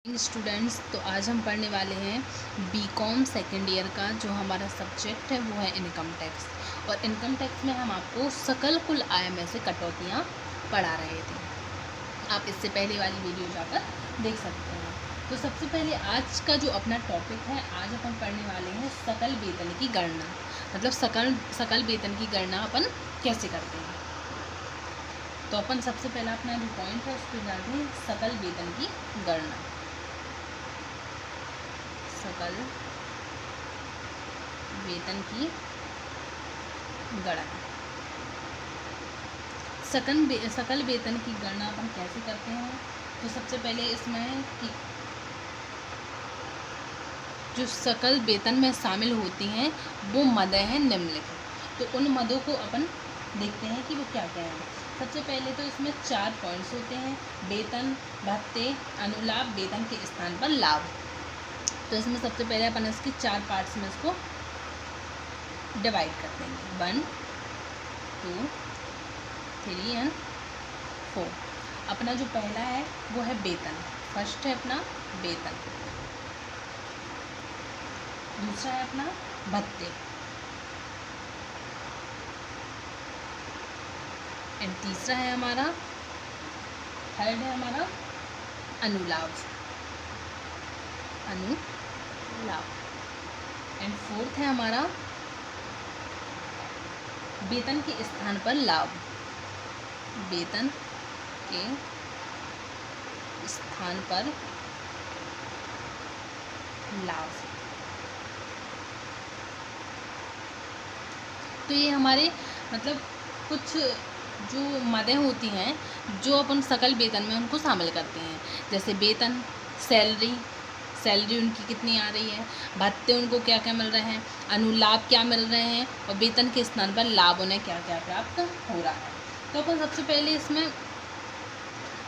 Students, तो आज हम पढ़ने वाले हैं बीकॉम सेकेंड ईयर का। जो हमारा सब्जेक्ट है वो है इनकम टैक्स। और इनकम टैक्स में हम आपको सकल कुल आय में से कटौतियाँ पढ़ा रहे थे। आप इससे पहले वाली वीडियो जाकर देख सकते हैं। तो सबसे पहले आज का जो अपना टॉपिक है, आज अपन पढ़ने वाले हैं सकल वेतन की गणना। मतलब सकल वेतन की गणना अपन कैसे करते हैं। तो अपन सबसे पहला अपना जो पॉइंट है उस पर जाते हैं, सकल वेतन की गणना। सकल वेतन की गणना। सकल वेतन की गणना अपन कैसे करते हैं। तो सबसे पहले इसमें है कि जो सकल वेतन में शामिल होती हैं वो मदें हैं निम्नलिखित। तो उन मदों को अपन देखते हैं कि वो क्या क्या हैं। सबसे पहले तो इसमें 4 पॉइंट्स होते हैं: वेतन, भत्ते, अनुलाभ, वेतन के स्थान पर लाभ। तो इसमें सबसे पहले अपन इसके 4 पार्ट्स में इसको डिवाइड कर देंगे, 1, 2, 3 एंड 4। अपना जो पहला है वो है वेतन। फर्स्ट है अपना वेतन। दूसरा है अपना भत्ते। एंड तीसरा है हमारा, थर्ड है हमारा अनुलाभ। एंड फोर्थ है हमारा वेतन के स्थान पर लाभ। वेतन के स्थान पर लाभ। तो ये हमारे मतलब कुछ जो मदें होती हैं जो अपन सकल वेतन में उनको शामिल करते हैं। जैसे वेतन, सैलरी उनकी कितनी आ रही है, भत्ते उनको क्या क्या मिल रहे हैं, अनुलाभ क्या मिल रहे हैं, और वेतन के स्थान पर लाभ उन्हें क्या क्या प्राप्त हो रहा है। तो अपन सबसे पहले इसमें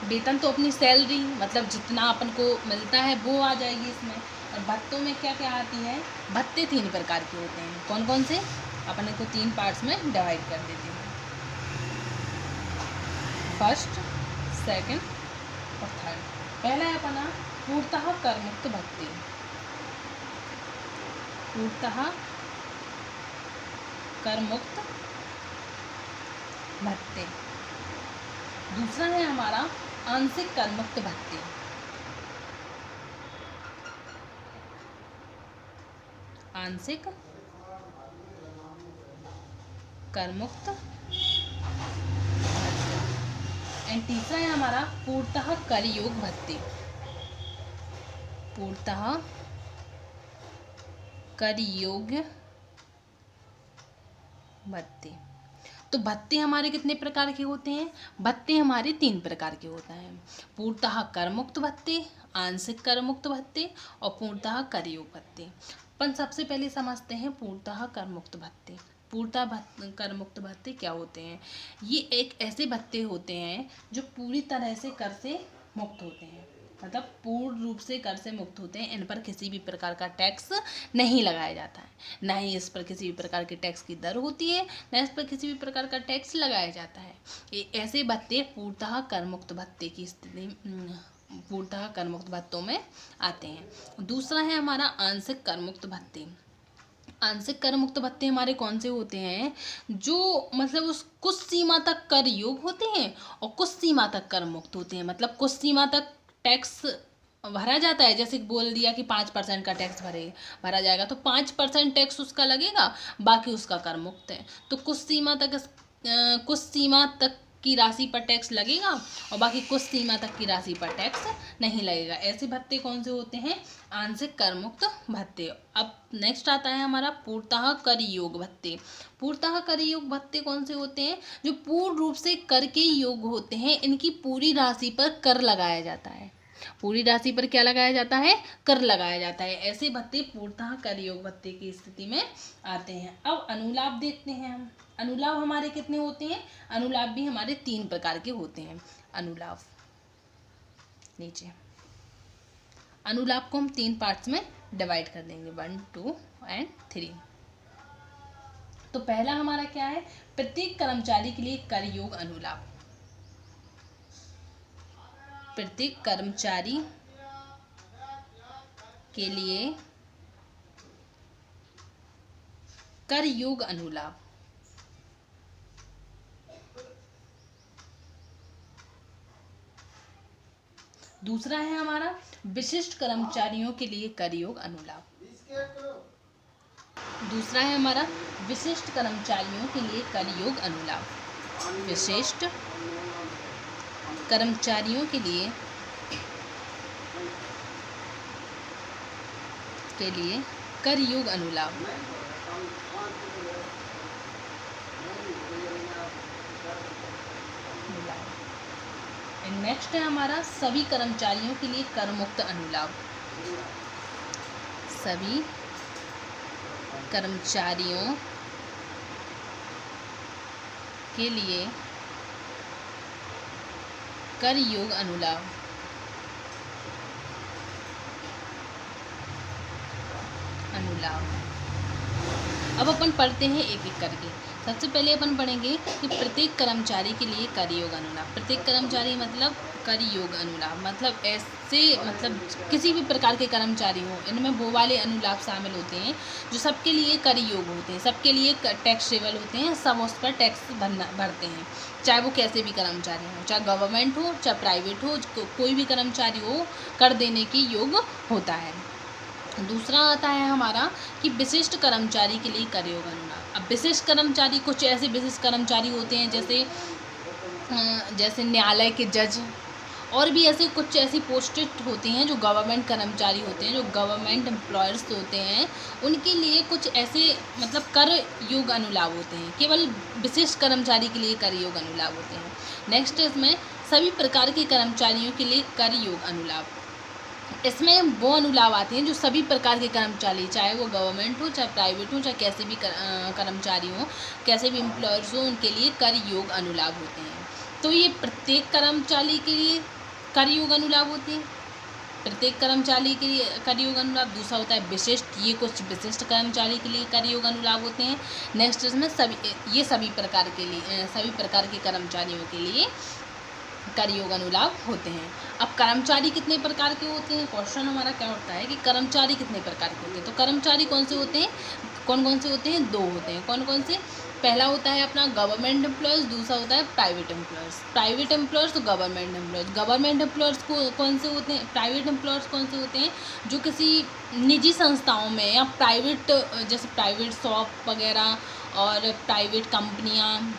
वेतन तो अपनी सैलरी मतलब जितना अपन को मिलता है वो आ जाएगी इसमें। और भत्तों में क्या क्या आती है। भत्ते 3 प्रकार के होते हैं। कौन कौन से, अपन इनको 3 पार्ट्स में डिवाइड कर देते हैं: फर्स्ट, सेकंड और थर्ड। पहला है अपना पूर्णतः करमुक्त भत्ते। पूर्णतः करमुक्त भत्ते। दूसरा है हमारा आंशिक करमुक्त भत्ते। आंशिक करमुक्त भत्ते। एंड तीसरा है हमारा पूर्णतः कर योग भत्ते। पूर्णतः कर योग्य भत्ते। तो भत्ते हमारे कितने प्रकार के होते हैं। भत्ते हमारे 3 प्रकार के होते हैं: पूर्णतः करमुक्त भत्ते, आंशिक करमुक्त भत्ते और पूर्णतः करयोग भत्ते। अपन सबसे पहले समझते हैं पूर्णतः करमुक्त भत्ते। पूर्णतः करमुक्त भत्ते क्या होते हैं। ये एक ऐसे भत्ते होते हैं जो पूरी तरह से कर से मुक्त होते हैं। मतलब पूर्ण रूप से कर से मुक्त होते हैं। इन पर किसी भी प्रकार का टैक्स नहीं लगाया जाता है, ना ही इस पर किसी भी प्रकार के टैक्स की दर होती है, ना इस पर किसी भी प्रकार का टैक्स लगाया जाता है। ये ऐसे भत्ते पूर्णतः करमुक्त भत्ते की स्थिति पूर्णतः करमुक्त भत्तों में आते हैं। दूसरा है हमारा आंशिक करमुक्त भत्ते। आंशिक कर मुक्त भत्ते हमारे कौन से होते हैं, जो मतलब उस कुछ सीमा तक कर योग होते हैं और कुछ सीमा तक कर मुक्त होते हैं। मतलब कुछ सीमा तक टैक्स भरा जाता है, जैसे बोल दिया कि 5% का टैक्स भरा जाएगा तो 5% टैक्स उसका लगेगा, बाकी उसका कर मुक्त है। तो कुछ सीमा तक की राशि पर टैक्स लगेगा और बाकी कुछ सीमा तक की राशि पर टैक्स नहीं लगेगा। ऐसे भत्ते कौन से होते हैं, आंशिक कर मुक्त भत्ते। अब नेक्स्ट आता है हमारा पूर्णतः कर योग भत्ते। पूर्णतः कर योग भत्ते कौन से होते हैं, जो पूर्ण रूप से कर के योग होते हैं। इनकी पूरी राशि पर कर लगाया जाता है। पूरी राशि पर क्या लगाया जाता है, कर लगाया जाता है। ऐसे भत्ते पूर्णतः कर योग भत्ते की स्थिति में आते हैं। अब अनुलाभ देखते हैं हम। अनुलाभ हमारे कितने होते हैं। अनुलाभ भी हमारे 3 प्रकार के होते हैं। अनुलाभ नीचे, अनुलाभ को हम 3 पार्ट्स में डिवाइड कर देंगे, 1, 2 एंड 3। तो पहला हमारा क्या है, प्रत्येक कर्मचारी के लिए कर योग अनुलाभ। प्रत्येक कर्मचारी के लिए कर योग अनुलाभ। दूसरा है हमारा विशिष्ट कर्मचारियों के लिए कर योग अनुलाभ। दूसरा है हमारा विशिष्ट कर्मचारियों के लिए कर योग अनुलाभ। विशिष्ट कर्मचारियों के लिए कर योग अनुलाभ। नेक्स्ट है हमारा सभी कर्मचारियों के लिए कर मुक्त अनुलाभ। सभी कर्मचारियों के लिए कर योग अनुलाभ। अब अपन पढ़ते हैं एक एक करके। सबसे पहले अपन पढ़ेंगे कि प्रत्येक कर्मचारी के लिए कर योग अनुलाभ। प्रत्येक कर्मचारी मतलब कर योग अनुलाभ मतलब ऐसे मतलब किसी भी प्रकार के कर्मचारी हो, इनमें वो वाले अनुलाभ शामिल होते हैं जो सबके लिए कर योग होते हैं, सबके लिए टैक्सेबल होते हैं, सब उस पर टैक्स भरते हैं, चाहे वो कैसे भी कर्मचारी हो, चाहे गवर्नमेंट हो चाहे प्राइवेट हो, कोई भी कर्मचारी हो कर देने के योग होता है। दूसरा आता है हमारा कि विशिष्ट कर्मचारी के लिए कर योग अनुलाभ। अब विशिष्ट कर्मचारी कुछ ऐसे विशिष्ट कर्मचारी होते हैं जैसे न्यायालय के जज, और भी ऐसे कुछ ऐसी पोस्टेड होती हैं जो गवर्नमेंट कर्मचारी होते हैं, जो गवर्नमेंट एम्प्लॉयर्स होते हैं, उनके लिए कुछ ऐसे मतलब कर योग अनुलाभ होते हैं। केवल विशिष्ट कर्मचारी के लिए कर योग अनुलाभ होते हैं। नेक्स्ट इसमें सभी प्रकार के कर्मचारियों के लिए कर योग अनुलाभ। इसमें वो अनुलाभ आते हैं जो सभी प्रकार के कर्मचारी, चाहे वो गवर्नमेंट हो चाहे प्राइवेट हो चाहे कैसे भी कर्मचारी हो, कैसे भी एम्प्लॉयर्स हो, उनके लिए कर योग अनुलाभ होते हैं। तो ये प्रत्येक कर्मचारी के लिए कर योग अनुलाभ होते हैं। प्रत्येक कर्मचारी के लिए कर योग अनुलाभ। दूसरा होता है विशिष्ट, ये कुछ विशिष्ट कर्मचारी के लिए कर योग अनुलाभ होते हैं। नेक्स्ट इसमें सभी प्रकार के कर्मचारियों के लिए कर योग अनुलाभ होते हैं। अब कर्मचारी कितने प्रकार के होते हैं, क्वेश्चन हमारा क्या होता है कि कर्मचारी कितने प्रकार के होते हैं। तो कर्मचारी कौन से होते हैं, कौन कौन से होते हैं, दो होते हैं। कौन कौन से, पहला होता है अपना गवर्नमेंट एम्प्लॉयर्स, दूसरा होता है प्राइवेट एम्प्लॉयर्स। प्राइवेट एम्प्लॉयर्स तो गवर्नमेंट एम्प्लॉयर्स। गवर्नमेंट एम्प्लॉयर्स को कौन से होते हैं, प्राइवेट एम्प्लॉयर्स कौन से होते हैं, जो किसी निजी संस्थाओं में या प्राइवेट, जैसे प्राइवेट शॉप वगैरह और प्राइवेट कंपनियाँ,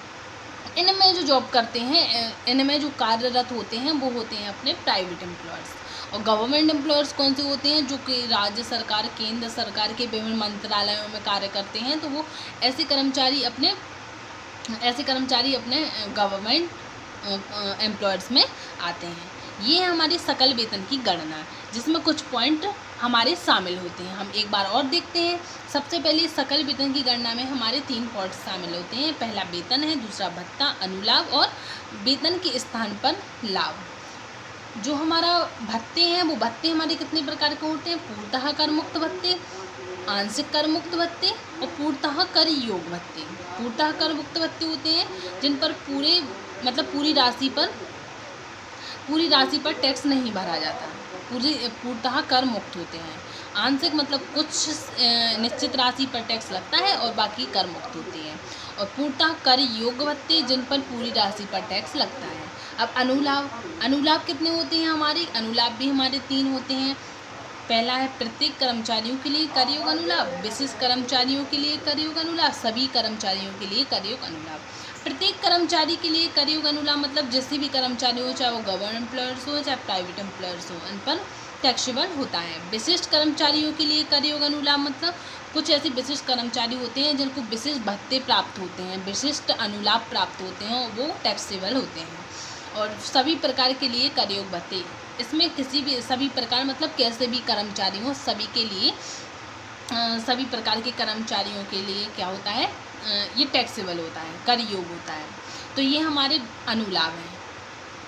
इनमें जो जॉब करते हैं, इनमें जो कार्यरत होते हैं, वो होते हैं अपने प्राइवेट एम्प्लॉयर्स। और गवर्नमेंट एम्प्लॉयर्स कौन से होते हैं, जो कि राज्य सरकार, केंद्र सरकार के विभिन्न मंत्रालयों में कार्य करते हैं, तो वो ऐसे कर्मचारी अपने गवर्नमेंट एम्प्लॉयर्स में आते हैं। ये है हमारी सकल वेतन की गणना, जिसमें कुछ पॉइंट हमारे शामिल होते हैं। हम एक बार और देखते हैं। सबसे पहले सकल वेतन की गणना में हमारे 3 पॉइंट शामिल होते हैं। पहला वेतन है, दूसरा भत्ता, अनुलाभ, और वेतन के स्थान पर लाभ। जो हमारा भत्ते हैं, वो भत्ते हमारे कितने प्रकार के होते हैं, पूर्णतः कर मुक्त भत्ते, आंशिक कर मुक्त भत्ते और पूर्णतः कर योग भत्ते। पूर्णतः कर मुक्त भत्ते होते हैं जिन पर पूरी राशि पर टैक्स नहीं भरा जाता, पूर्णतः कर मुक्त होते हैं। आंशिक मतलब कुछ निश्चित राशि पर टैक्स लगता है और बाकी कर मुक्त होती है। और पूर्णतः कर योग भत्ते जिन पर पूरी राशि पर टैक्स लगता है। अब अनुलाभ कितने होते हैं हमारे, अनुलाभ भी हमारे 3 होते हैं। पहला है प्रत्येक कर्मचारियों के लिए कर योग अनुलाभ, विशिष्ट कर्मचारियों के लिए कर योग अनुलाभ, सभी कर्मचारियों के लिए कर योग अनुलाभ। प्रत्येक कर्मचारी के लिए कर योग अनुलाभ मतलब जैसे भी कर्मचारी हो, चाहे वो गवर्नमेंट एम्प्लॉयर्स हो चाहे प्राइवेट एम्प्लॉयर्स हो, इन पर टैक्सेबल होता है। विशिष्ट कर्मचारियों के लिए कर योग अनुलाभ मतलब कुछ ऐसे विशिष्ट कर्मचारी होते हैं जिनको विशिष्ट भत्ते प्राप्त होते हैं, विशिष्ट अनुलाभ प्राप्त होते हैं और वो टैक्सेबल होते हैं। और सभी प्रकार के लिए कर योग भत्ते, इसमें सभी प्रकार मतलब कैसे भी कर्मचारी हो, सभी प्रकार के कर्मचारियों के लिए क्या होता है, ये टैक्सेबल होता है, कर योग होता है। तो ये हमारे अनुलाभ हैं,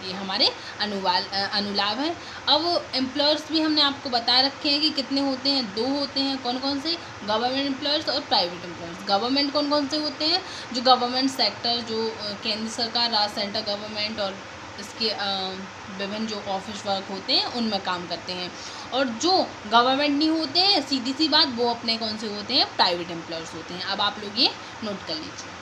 ये हमारे अनुलाभ हैं। अब एम्प्लॉयर्स भी हमने आपको बता रखे हैं कि कितने होते हैं, 2 होते हैं। कौन कौन से, गवर्नमेंट एम्प्लॉयर्स और प्राइवेट एम्प्लॉयर्स। गवर्नमेंट कौन कौन से होते हैं, जो गवर्नमेंट सेक्टर, जो केंद्र सरकार, राज्य सेंट्रल गवर्नमेंट और इसके विभिन्न जो ऑफिस वर्क होते हैं उनमें काम करते हैं। और जो गवर्नमेंट नहीं होते हैं, सीधी सी बात, वो अपने कौन से होते हैं, प्राइवेट एम्प्लॉयर्स होते हैं। अब आप लोग ये नोट कर लीजिए।